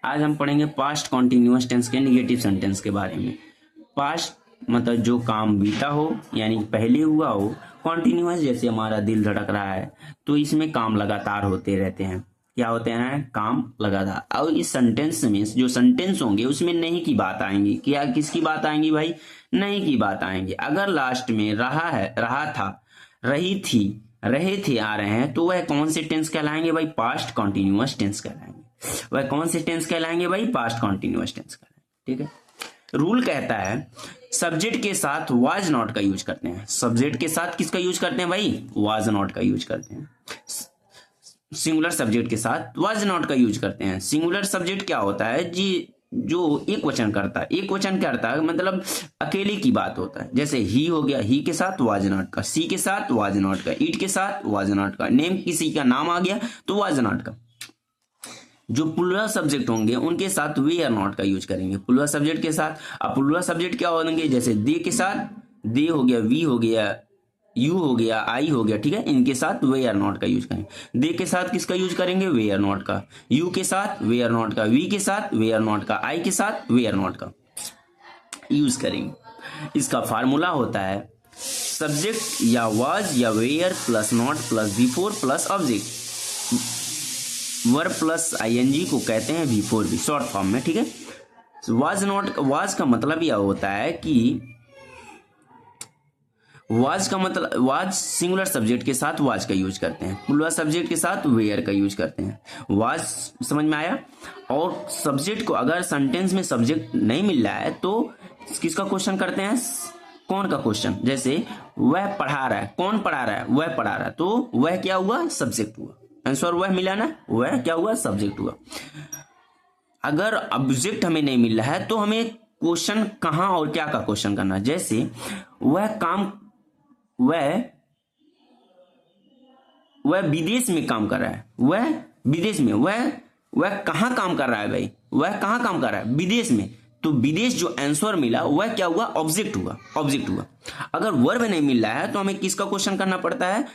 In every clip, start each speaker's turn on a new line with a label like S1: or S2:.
S1: आज हम पढ़ेंगे पास्ट कॉन्टिन्यूअस टेंस के निगेटिव सेंटेंस के बारे में। पास्ट मतलब जो काम बीता हो यानी पहले हुआ हो। कॉन्टिन्यूअस जैसे हमारा दिल धड़क रहा है तो इसमें काम लगातार होते रहते हैं। क्या होते हैं? काम लगातार। और इस सेंटेंस में जो सेंटेंस होंगे उसमें नहीं की बात आएंगी। क्या किसकी बात आएंगी भाई? नहीं की बात आएंगी। अगर लास्ट में रहा है, रहा था, रही थी, रहे थे आ रहे हैं तो वह कौन से टेंस कहलाएंगे भाई? पास्ट कॉन्टिन्यूअस टेंस कहलाएंगे। वह कौन से टेंस कहलाएंगे भाई? पास्ट कॉन्टिन्यूअस टेंस कहलाएंगे। ठीक है। रूल कहता है सब्जेक्ट के साथ वाज नॉट का यूज करते हैं। सब्जेक्ट के साथ किसका यूज करते हैं भाई? वाज नॉट का यूज करते हैं। सिंगुलर सब्जेक्ट के साथ वाज नॉट का यूज करते हैं। सिंगुलर सब्जेक्ट क्या होता है जी? जो एक वचन करता है। एक वचन करता है मतलब अकेले की बात होता है। जैसे ही हो गया, ही के साथ वाज नॉट का, सी के साथ वाज नॉट का, इट के साथ वाज नॉट का, नेम किसी का नाम आ गया तो वाज नॉट का। जो प्लूरल सब्जेक्ट होंगे उनके साथ वे आर नॉट का यूज करेंगे। प्लूरल सब्जेक्ट के साथ। अब प्लूरल सब्जेक्ट क्या होंगे? जैसे दे के साथ दे हो गया, वी हो गया, यू हो गया, आई हो गया। ठीक है। इनके साथ वे आर नॉट का यूज करेंगे। दे के साथ किसका यूज करेंगे? वे आर नॉट का। यू के साथ वे आर नॉट का, वी के साथ वे आर नॉट का, आई के साथ वे आर नॉट का यूज करेंगे। इसका फार्मूला होता है सब्जेक्ट या वाज या were plus not plus before plus object. Verb plus ING को कहते हैं बिफोर भी, शॉर्ट फॉर्म में। ठीक है। वाज नॉट, वाज का मतलब यह होता है कि वाज का मतलब, वाज सिंगुलर सब्जेक्ट के साथ वाज का यूज करते हैं, प्लूरल सब्जेक्ट के साथ वेयर का यूज करते हैं। वाज समझ में आया? और सब्जेक्ट को अगर सेंटेंस में सब्जेक्ट नहीं मिल रहा है तो किसका क्वेश्चन करते हैं? कौन का क्वेश्चन। जैसे वह पढ़ा रहा है, कौन पढ़ा रहा है? वह पढ़ा रहा है, तो वह क्या हुआ? सब्जेक्ट हुआ। आंसर वह मिला ना, वह क्या हुआ? सब्जेक्ट हुआ। अगर ऑब्जेक्ट हमें नहीं मिल रहा है तो हमें क्वेश्चन कहां और क्या का क्वेश्चन करना। जैसे वह काम, वह विदेश में काम कर रहा है। वह विदेश में, वह कहां काम कर रहा है भाई? वह कहां काम कर रहा है? विदेश में। तो विदेश जो आंसर मिला वह क्या हुआ? ऑब्जेक्ट हुआ। ऑब्जेक्ट हुआ। अगर वर्ब नहीं मिल रहा है तो हमें किसका क्वेश्चन करना पड़ता है?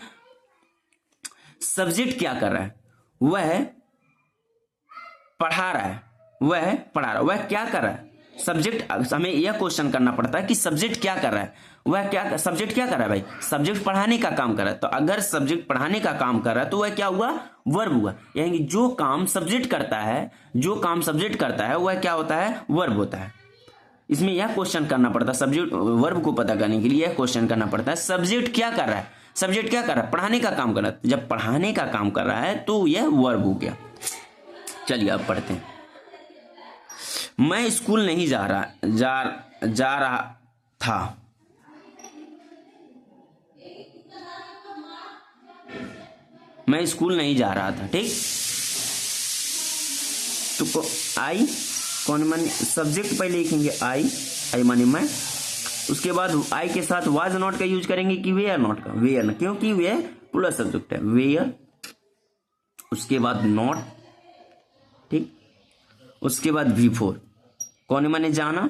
S1: सब्जेक्ट क्या कर रहा है? वह पढ़ा रहा है, वह पढ़ा रहा है, वह क्या कर रहा है? सब्जेक्ट, हमें यह क्वेश्चन करना पड़ता है कि सब्जेक्ट क्या कर रहा है? वह क्या, सब्जेक्ट क्या कर रहा है भाई? सब्जेक्ट पढ़ाने का काम कर रहा है। तो अगर सब्जेक्ट पढ़ाने का काम कर रहा है तो वह क्या हुआ? वर्ब हुआ। यानी जो काम सब्जेक्ट करता है, जो काम सब्जेक्ट करता है वह क्या होता है? वर्ब होता है। इसमें यह क्वेश्चन करना पड़ता है, सब्जेक्ट वर्ब को पता करने के लिए यह क्वेश्चन करना पड़ता है सब्जेक्ट क्या कर रहा है? सब्जेक्ट क्या कर रहा है? पढ़ाने का काम कर रहा है। जब पढ़ाने का काम कर रहा है तो यह वर्ब हो गया। चलिए अब पढ़ते हैं। मैं स्कूल नहीं जा रहा था। मैं स्कूल नहीं जा रहा था। ठीक। तो आई कौन माने? सब्जेक्ट पहले लिखेंगे आई माने मैं। उसके बाद आई के साथ वाज नॉट का यूज करेंगे कि वेयर नॉट का? वेयर ना, क्योंकि वे प्लस सब्जेक्ट है, वेयर। उसके बाद नॉट। ठीक। उसके बाद बिफोर, कौन माने जाना?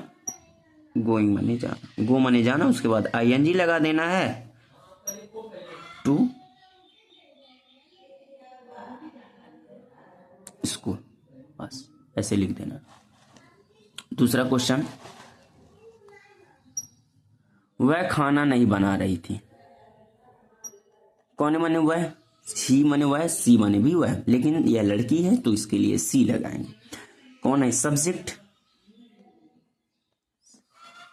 S1: गोइंग माने जाना, गो माने जाना। उसके बाद आईएनजी लगा देना है टू स्कूल, बस ऐसे लिख देना। दूसरा क्वेश्चन, वह खाना नहीं बना रही थी। कौन माने वह? ही माने वह, सी माने भी वह, लेकिन यह लड़की है तो इसके लिए सी लगाएंगे। कौन है? सब्जेक्ट।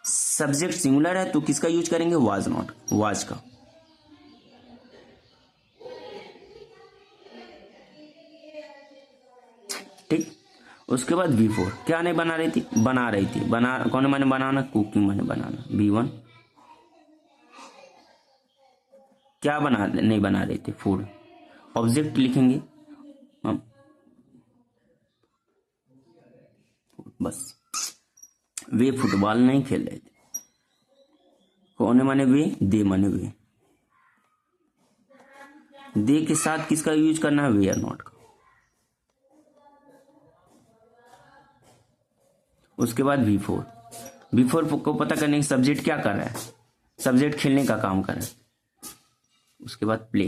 S1: सब्जेक्ट सिंगुलर है तो किसका यूज करेंगे? वाज नॉट, वाज का। ठीक। उसके बाद बिफोर, क्या नहीं बना रही थी? बना रही थी। बना कौन माने? बनाना, कुकिंग माने बनाना, B1। क्या बना नहीं बना रही थी? फूड। ऑब्जेक्ट लिखेंगे हम, बस। वे फुटबॉल नहीं खेल रहे थे। कौन माने वे? दे माने वे। दे के साथ किसका यूज करना है? वे आर नॉट का। उसके बाद बिफोर। बिफोर को पता करने की सब्जेक्ट क्या कर रहा है? सब्जेक्ट खेलने का काम कर रहा है। उसके बाद प्ले,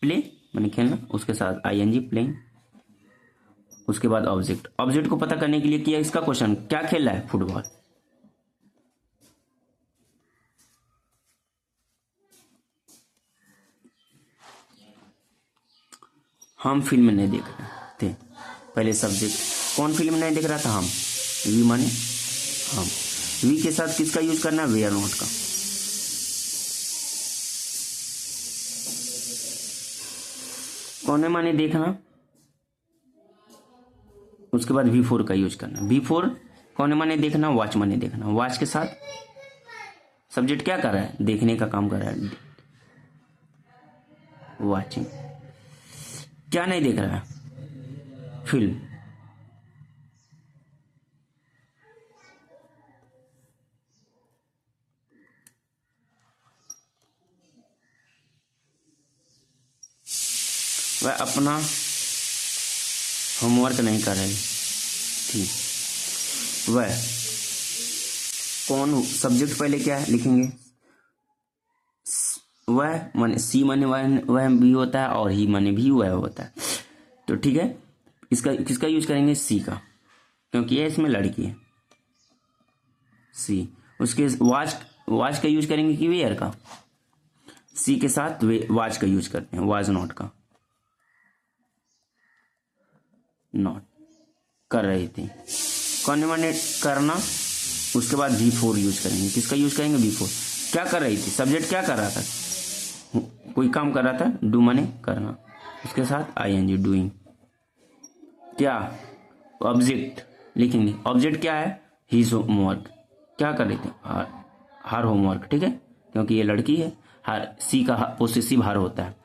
S1: प्ले माने खेलना। उसके साथ आईएनजी प्लेइंग। उसके बाद ऑब्जेक्ट। ऑब्जेक्ट को पता करने के लिए किया इसका क्वेश्चन, क्या खेल रहा है? फुटबॉल। हम फिल्म नहीं देख रहे थे, पहले सब्जेक्ट। कौन फिल्म नहीं देख रहा था? हम। वी माने हम। वी के साथ किसका यूज करना है? वेयर नॉट का। कौन माने देखना, उसके बाद V4 का यूज करना। V4 कौन माने देखना, वॉच माने देखना। वॉच के साथ सब्जेक्ट क्या कर रहा है? देखने का काम कर रहा है, वॉचिंग। क्या नहीं देख रहा है? फिल्म। वह अपना होमवर्क नहीं कर रही थी। वह कौन, सब्जेक्ट पहले क्या है लिखेंगे? वह माने सी माने वह भी होता है, और ही माने भी वह होता है। तो ठीक है, इसका किसका यूज करेंगे? सी का, क्योंकि ये इसमें लड़की है, सी। उसके वाच का यूज करेंगे कि वेयर का? सी के साथ वाच का यूज करते हैं, वाज नॉट का। नॉट कर रही थी, कौन माने करना। उसके बाद V4 यूज करेंगे। किसका यूज करेंगे? V4। क्या कर रही थी? सब्जेक्ट क्या कर रहा था? कोई काम कर रहा था, डू माने करना, उसके साथ ING, डूइंग। क्या? ऑब्जेक्ट लिखेंगे। ऑब्जेक्ट क्या है? His homework. क्या कर रही थी? हर होमवर्क, ठीक है, क्योंकि ये लड़की है। हर सी का पोसेसिव हर होता है।